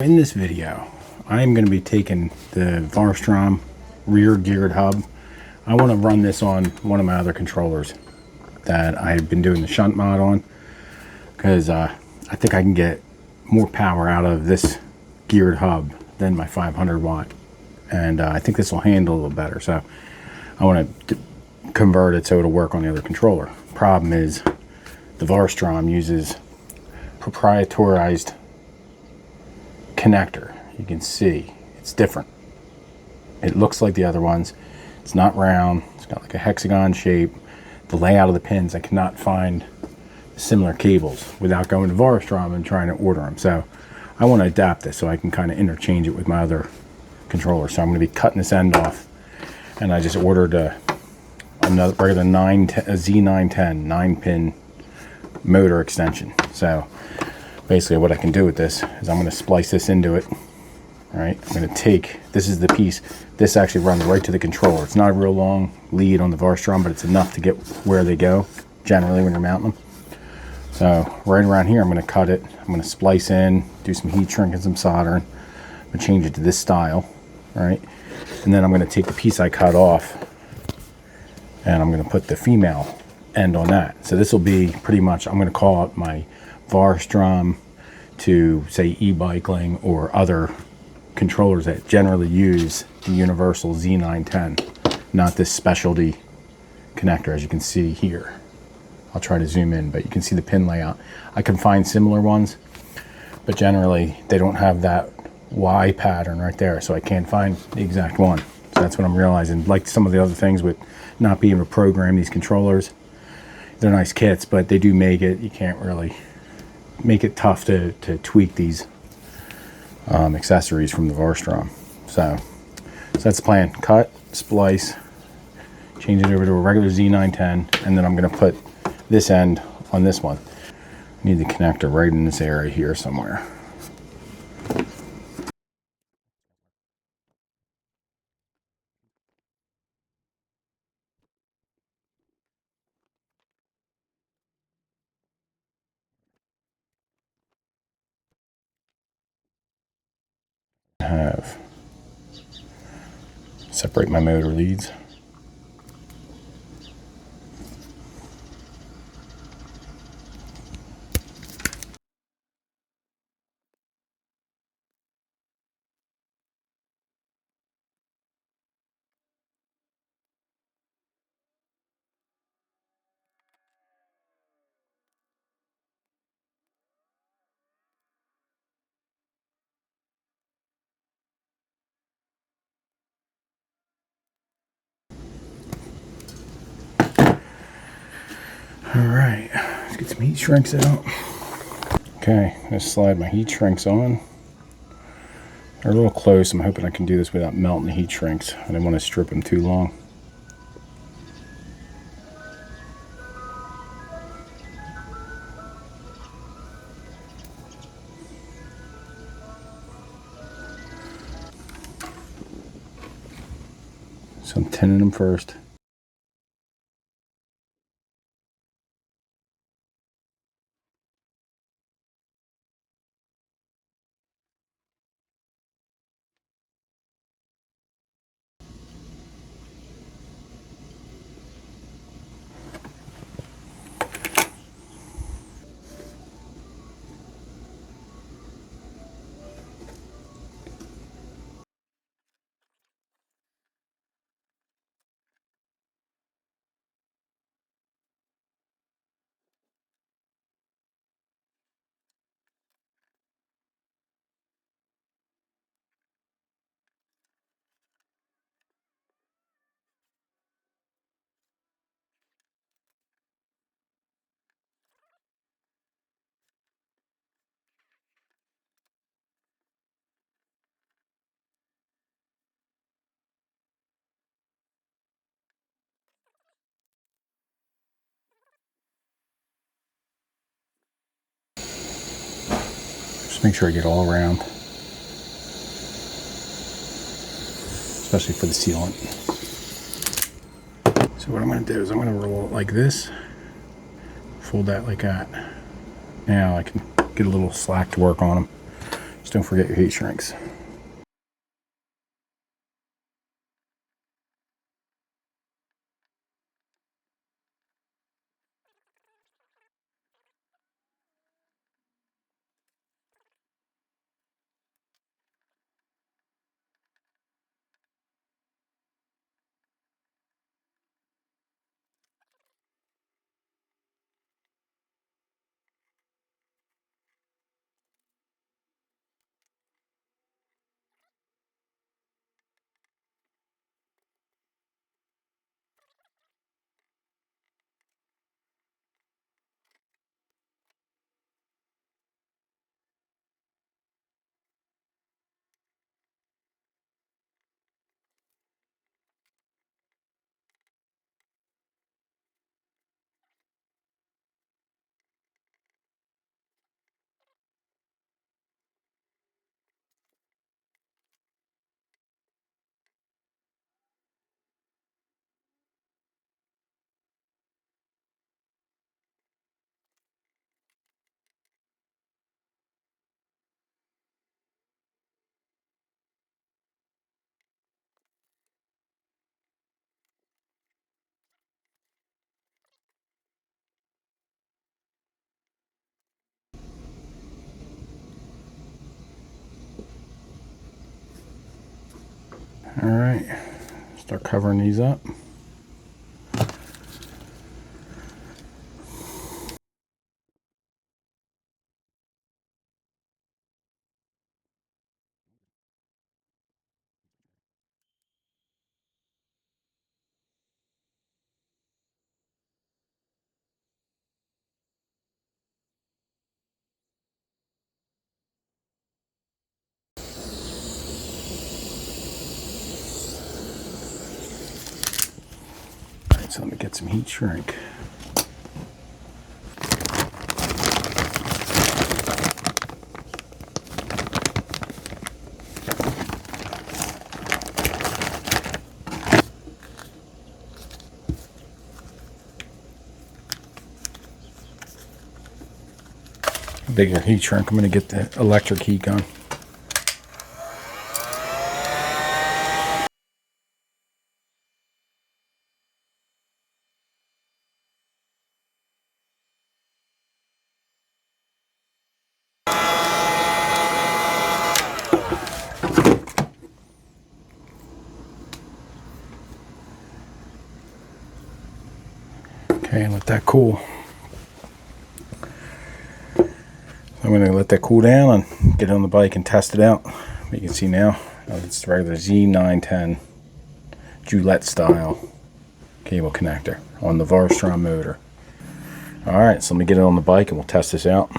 In this video, I am going to be taking the Varstrom rear geared hub. I want to run this on one of my other controllers that I've been doing the shunt mod on, because I think I can get more power out of this geared hub than my 500 watt, and I think this will handle a little better. So I want to convert it so it'll work on the other controller. Problem is, the Varstrom uses proprietarized connector. You can see it's different. It looks like the other ones. It's not round. It's got like a hexagon shape. The layout of the pins, I cannot find similar cables without going to Varstrom and trying to order them. So I want to adapt this so I can kind of interchange it with my other controller. So I'm going to be cutting this end off, and I just ordered another regular Z910 9-pin motor extension. So basically what I can do with this is I'm going to splice this into it. All right, I'm going to take, this is the piece, this actually runs right to the controller. It's not a real long lead on the Varstrom, but it's enough to get where they go generally when you're mounting them. So right around here, I'm going to cut it. I'm going to splice in, do some heat shrink and some soldering. I'm going to change it to this style. All right, and then I'm going to take the piece I cut off and I'm going to put the female end on that. So this will be pretty much, I'm going to call it my Varstrom to say e-biking or other controllers that generally use the universal Z910, not this specialty connector, as you can see here. I'll try to zoom in, but you can see the pin layout. I can find similar ones, but generally they don't have that Y pattern right there, so I can't find the exact one. So that's what I'm realizing. Like some of the other things with not being able to program these controllers, they're nice kits, but they do make it, you can't really make it tough to tweak these accessories from the Varstrom. So that's the plan. Cut, splice, change it over to a regular Z910, and then I'm going to put this end on this one. I need the connector right in this area here somewhere. Have separate my motor leads. All right, let's get some heat shrinks out. Okay, I'm gonna slide my heat shrinks on. They're a little close. I'm hoping I can do this without melting the heat shrinks. I didn't want to strip them too long. So I'm tinning them first. Just make sure I get all around, especially for the sealant. So what I'm going to do is I'm going to roll it like this, fold that like that. Now I can get a little slack to work on them. Just don't forget your heat shrinks. All right, start covering these up. All right, so let me get some heat shrink. Bigger heat shrink. I'm going to get the electric heat gun. Okay, and let that cool. I'm going to let that cool down and get it on the bike and test it out. You can see now it's the regular Z910 Gillette style cable connector on the Varstrom motor. Alright, so let me get it on the bike and we'll test this out.